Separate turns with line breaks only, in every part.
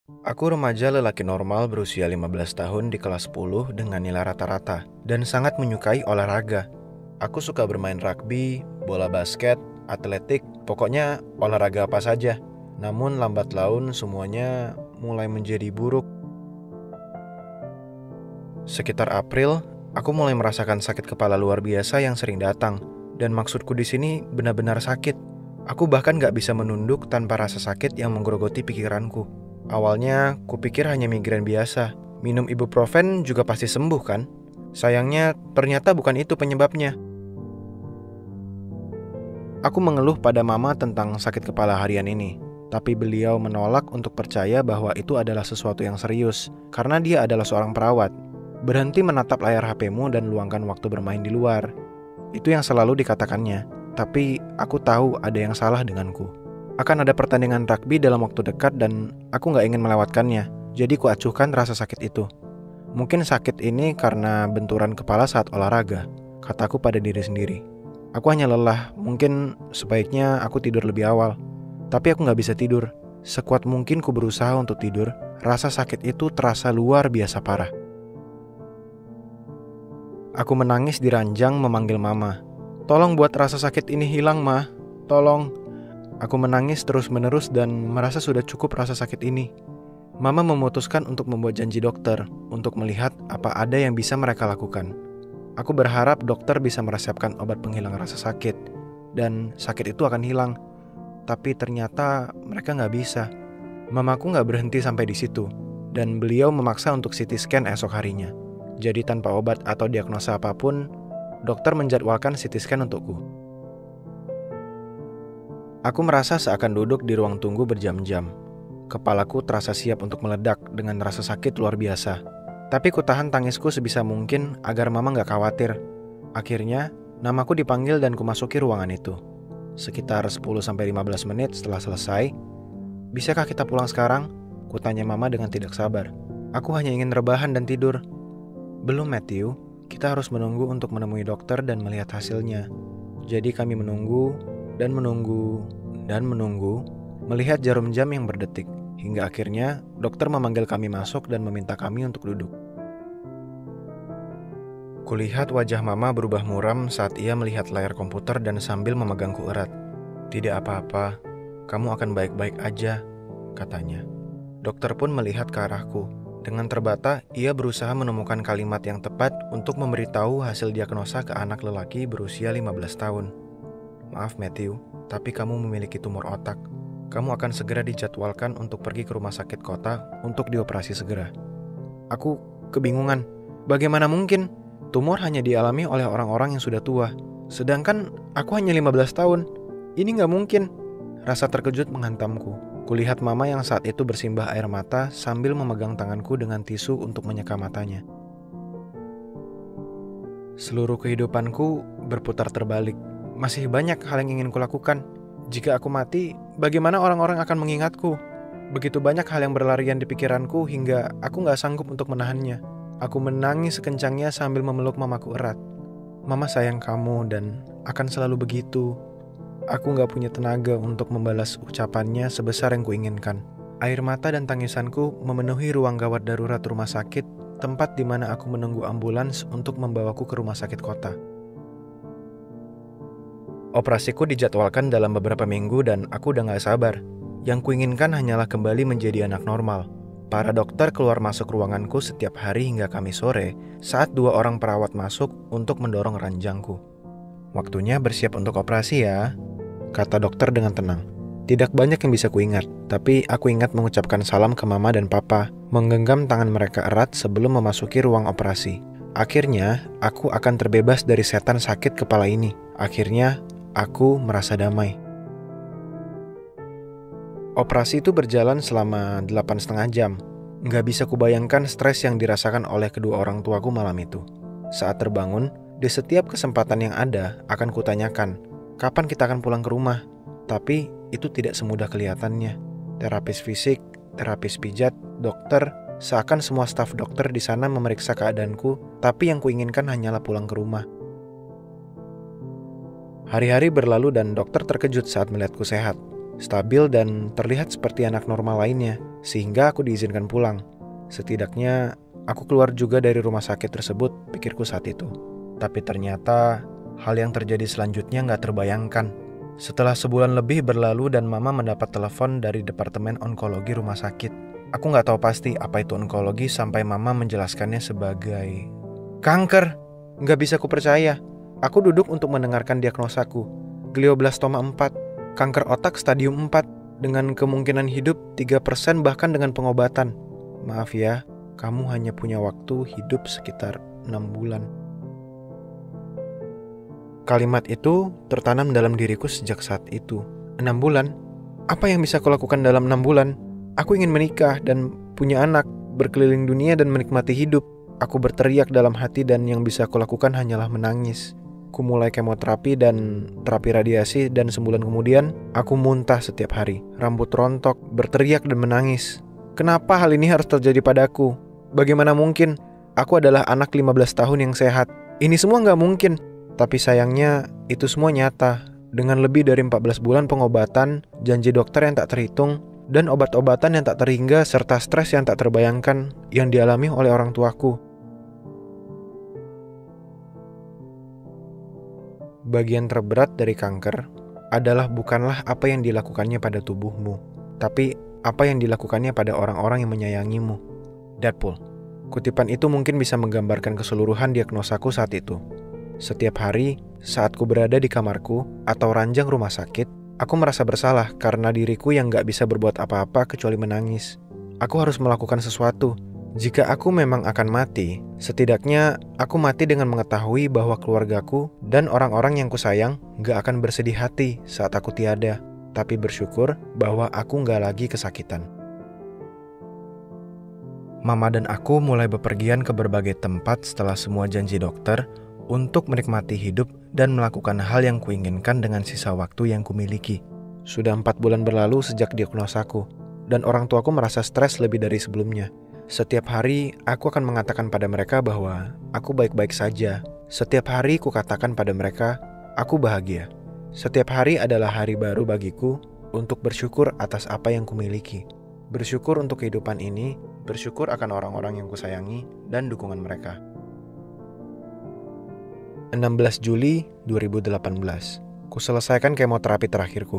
Aku remaja lelaki normal berusia 15 tahun di kelas 10 dengan nilai rata-rata dan sangat menyukai olahraga. Aku suka bermain rugby, bola basket, atletik, pokoknya olahraga apa saja. Namun lambat laun semuanya mulai menjadi buruk. Sekitar April, aku mulai merasakan sakit kepala luar biasa yang sering datang. Dan maksudku di sini benar-benar sakit. Aku bahkan gak bisa menunduk tanpa rasa sakit yang menggerogoti pikiranku. Awalnya, kupikir hanya migrain biasa. Minum ibuprofen juga pasti sembuh kan? Sayangnya, ternyata bukan itu penyebabnya. Aku mengeluh pada mama tentang sakit kepala harian ini. Tapi beliau menolak untuk percaya bahwa itu adalah sesuatu yang serius. Karena dia adalah seorang perawat. Berhenti menatap layar HP-mu dan luangkan waktu bermain di luar. Itu yang selalu dikatakannya. Tapi aku tahu ada yang salah denganku. Akan ada pertandingan rugby dalam waktu dekat dan aku gak ingin melewatkannya. Jadi ku acuhkan rasa sakit itu. Mungkin sakit ini karena benturan kepala saat olahraga, kataku pada diri sendiri. Aku hanya lelah, mungkin sebaiknya aku tidur lebih awal. Tapi aku gak bisa tidur. Sekuat mungkin ku berusaha untuk tidur, rasa sakit itu terasa luar biasa parah. Aku menangis di ranjang memanggil mama. Tolong buat rasa sakit ini hilang, Ma. Tolong. Aku menangis terus-menerus dan merasa sudah cukup rasa sakit ini. Mama memutuskan untuk membuat janji dokter untuk melihat apa ada yang bisa mereka lakukan. Aku berharap dokter bisa meresepkan obat penghilang rasa sakit dan sakit itu akan hilang. Tapi ternyata mereka nggak bisa. Mamaku nggak berhenti sampai di situ dan beliau memaksa untuk CT scan esok harinya. Jadi tanpa obat atau diagnosa apapun, dokter menjadwalkan CT scan untukku. Aku merasa seakan duduk di ruang tunggu berjam-jam. Kepalaku terasa siap untuk meledak dengan rasa sakit luar biasa. Tapi ku tahan tangisku sebisa mungkin agar mama gak khawatir. Akhirnya, namaku dipanggil dan ku masuki ruangan itu. Sekitar 10-15 menit setelah selesai, "Bisakah kita pulang sekarang?" Ku tanya mama dengan tidak sabar. "Aku hanya ingin rebahan dan tidur." "Belum, Matthew. Kita harus menunggu untuk menemui dokter dan melihat hasilnya." Jadi kami menunggu, dan menunggu, dan menunggu, melihat jarum jam yang berdetik. Hingga akhirnya dokter memanggil kami masuk dan meminta kami untuk duduk. Kulihat wajah mama berubah muram saat ia melihat layar komputer dan sambil memegangku erat. "Tidak apa-apa, kamu akan baik-baik aja," katanya. Dokter pun melihat ke arahku. Dengan terbata, ia berusaha menemukan kalimat yang tepat untuk memberitahu hasil diagnosa ke anak lelaki berusia 15 tahun. "Maaf Matthew, tapi kamu memiliki tumor otak. Kamu akan segera dijadwalkan untuk pergi ke rumah sakit kota untuk dioperasi segera." Aku kebingungan. Bagaimana mungkin? Tumor hanya dialami oleh orang-orang yang sudah tua. Sedangkan aku hanya 15 tahun. Ini gak mungkin. Rasa terkejut menghantamku. Kulihat mama yang saat itu bersimbah air mata sambil memegang tanganku dengan tisu untuk menyeka matanya. Seluruh kehidupanku berputar terbalik. Masih banyak hal yang ingin kulakukan. Jika aku mati, bagaimana orang-orang akan mengingatku? Begitu banyak hal yang berlarian di pikiranku hingga aku gak sanggup untuk menahannya. Aku menangis sekencangnya sambil memeluk mamaku erat. "Mama sayang kamu dan akan selalu begitu." Aku gak punya tenaga untuk membalas ucapannya sebesar yang kuinginkan. Air mata dan tangisanku memenuhi ruang gawat darurat rumah sakit, tempat di mana aku menunggu ambulans untuk membawaku ke rumah sakit kota. Operasiku dijadwalkan dalam beberapa minggu dan aku udah gak sabar. Yang kuinginkan hanyalah kembali menjadi anak normal. Para dokter keluar masuk ruanganku setiap hari hingga Kamis sore saat 2 orang perawat masuk untuk mendorong ranjangku. "Waktunya bersiap untuk operasi ya," kata dokter dengan tenang. Tidak banyak yang bisa kuingat, tapi aku ingat mengucapkan salam ke mama dan papa, menggenggam tangan mereka erat sebelum memasuki ruang operasi. Akhirnya, aku akan terbebas dari setan sakit kepala ini. Akhirnya, aku merasa damai. Operasi itu berjalan selama 8,5 jam. Nggak bisa kubayangkan stres yang dirasakan oleh kedua orang tuaku malam itu. Saat terbangun, di setiap kesempatan yang ada akan kutanyakan, "Kapan kita akan pulang ke rumah?" Tapi itu tidak semudah kelihatannya. Terapis fisik, terapis pijat, dokter, seakan semua staf dokter di sana memeriksa keadaanku, tapi yang kuinginkan hanyalah pulang ke rumah. Hari-hari berlalu dan dokter terkejut saat melihatku sehat. stabil dan terlihat seperti anak normal lainnya, sehingga aku diizinkan pulang. Setidaknya aku keluar juga dari rumah sakit tersebut, pikirku saat itu. Tapi ternyata hal yang terjadi selanjutnya gak terbayangkan. Setelah sebulan lebih berlalu dan mama mendapat telepon dari departemen onkologi rumah sakit. Aku gak tahu pasti apa itu onkologi sampai mama menjelaskannya sebagai kanker. Gak bisa kupercaya. Aku duduk untuk mendengarkan diagnosaku. Glioblastoma 4, kanker otak stadium 4, dengan kemungkinan hidup 3% bahkan dengan pengobatan. Maaf ya, kamu hanya punya waktu hidup sekitar 6 bulan. Kalimat itu tertanam dalam diriku sejak saat itu. 6 bulan? Apa yang bisa kulakukan dalam 6 bulan? Aku ingin menikah dan punya anak, berkeliling dunia dan menikmati hidup. Aku berteriak dalam hati dan yang bisa kulakukan hanyalah menangis. Aku mulai kemoterapi dan terapi radiasi dan sebulan kemudian aku muntah setiap hari. Rambut rontok, berteriak dan menangis. Kenapa hal ini harus terjadi padaku? Bagaimana mungkin? Aku adalah anak 15 tahun yang sehat. Ini semua gak mungkin. Tapi sayangnya itu semua nyata. Dengan lebih dari 14 bulan pengobatan, janji dokter yang tak terhitung, dan obat-obatan yang tak terhingga serta stres yang tak terbayangkan yang dialami oleh orang tuaku. Bagian terberat dari kanker adalah bukanlah apa yang dilakukannya pada tubuhmu, tapi apa yang dilakukannya pada orang-orang yang menyayangimu. Deadpool. Kutipan itu mungkin bisa menggambarkan keseluruhan diagnosaku saat itu. Setiap hari, saat ku berada di kamarku atau ranjang rumah sakit, aku merasa bersalah karena diriku yang gak bisa berbuat apa-apa kecuali menangis. Aku harus melakukan sesuatu. Jika aku memang akan mati, setidaknya aku mati dengan mengetahui bahwa keluargaku dan orang-orang yang kusayang gak akan bersedih hati saat aku tiada, tapi bersyukur bahwa aku gak lagi kesakitan. Mama dan aku mulai bepergian ke berbagai tempat setelah semua janji dokter untuk menikmati hidup dan melakukan hal yang kuinginkan dengan sisa waktu yang kumiliki. Sudah 4 bulan berlalu sejak diagnosaku, dan orang tuaku merasa stres lebih dari sebelumnya. Setiap hari, aku akan mengatakan pada mereka bahwa aku baik-baik saja. Setiap hari kukatakan pada mereka, aku bahagia. Setiap hari adalah hari baru bagiku untuk bersyukur atas apa yang kumiliki. Bersyukur untuk kehidupan ini, bersyukur akan orang-orang yang kusayangi, dan dukungan mereka. 16 Juli 2018, kuselesaikan kemoterapi terakhirku.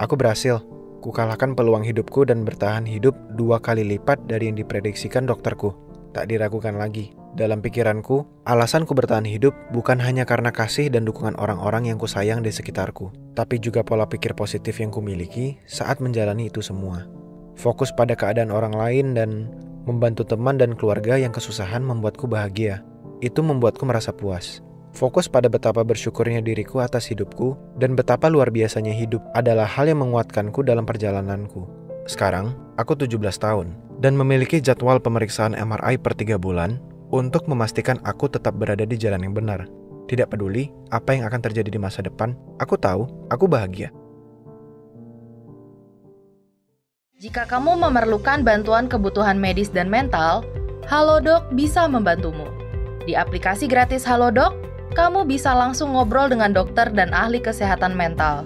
Aku berhasil. Kukalahkan peluang hidupku dan bertahan hidup 2 kali lipat dari yang diprediksikan dokterku. Tak diragukan lagi. Dalam pikiranku, alasanku bertahan hidup bukan hanya karena kasih dan dukungan orang-orang yang kusayang di sekitarku, tapi juga pola pikir positif yang kumiliki saat menjalani itu semua. Fokus pada keadaan orang lain dan membantu teman dan keluarga yang kesusahan membuatku bahagia. Itu membuatku merasa puas. Fokus pada betapa bersyukurnya diriku atas hidupku dan betapa luar biasanya hidup adalah hal yang menguatkanku dalam perjalananku. Sekarang, aku 17 tahun dan memiliki jadwal pemeriksaan MRI per 3 bulan untuk memastikan aku tetap berada di jalan yang benar. Tidak peduli apa yang akan terjadi di masa depan, aku tahu aku bahagia.
Jika kamu memerlukan bantuan kebutuhan medis dan mental, Halodoc bisa membantumu. Di aplikasi gratis Halodoc, kamu bisa langsung ngobrol dengan dokter dan ahli kesehatan mental.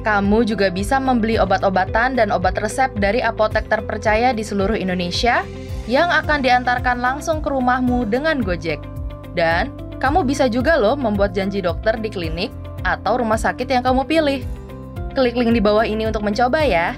Kamu juga bisa membeli obat-obatan dan obat resep dari apotek terpercaya di seluruh Indonesia yang akan diantarkan langsung ke rumahmu dengan Gojek. Dan kamu bisa juga membuat janji dokter di klinik atau rumah sakit yang kamu pilih. Klik link di bawah ini untuk mencoba ya.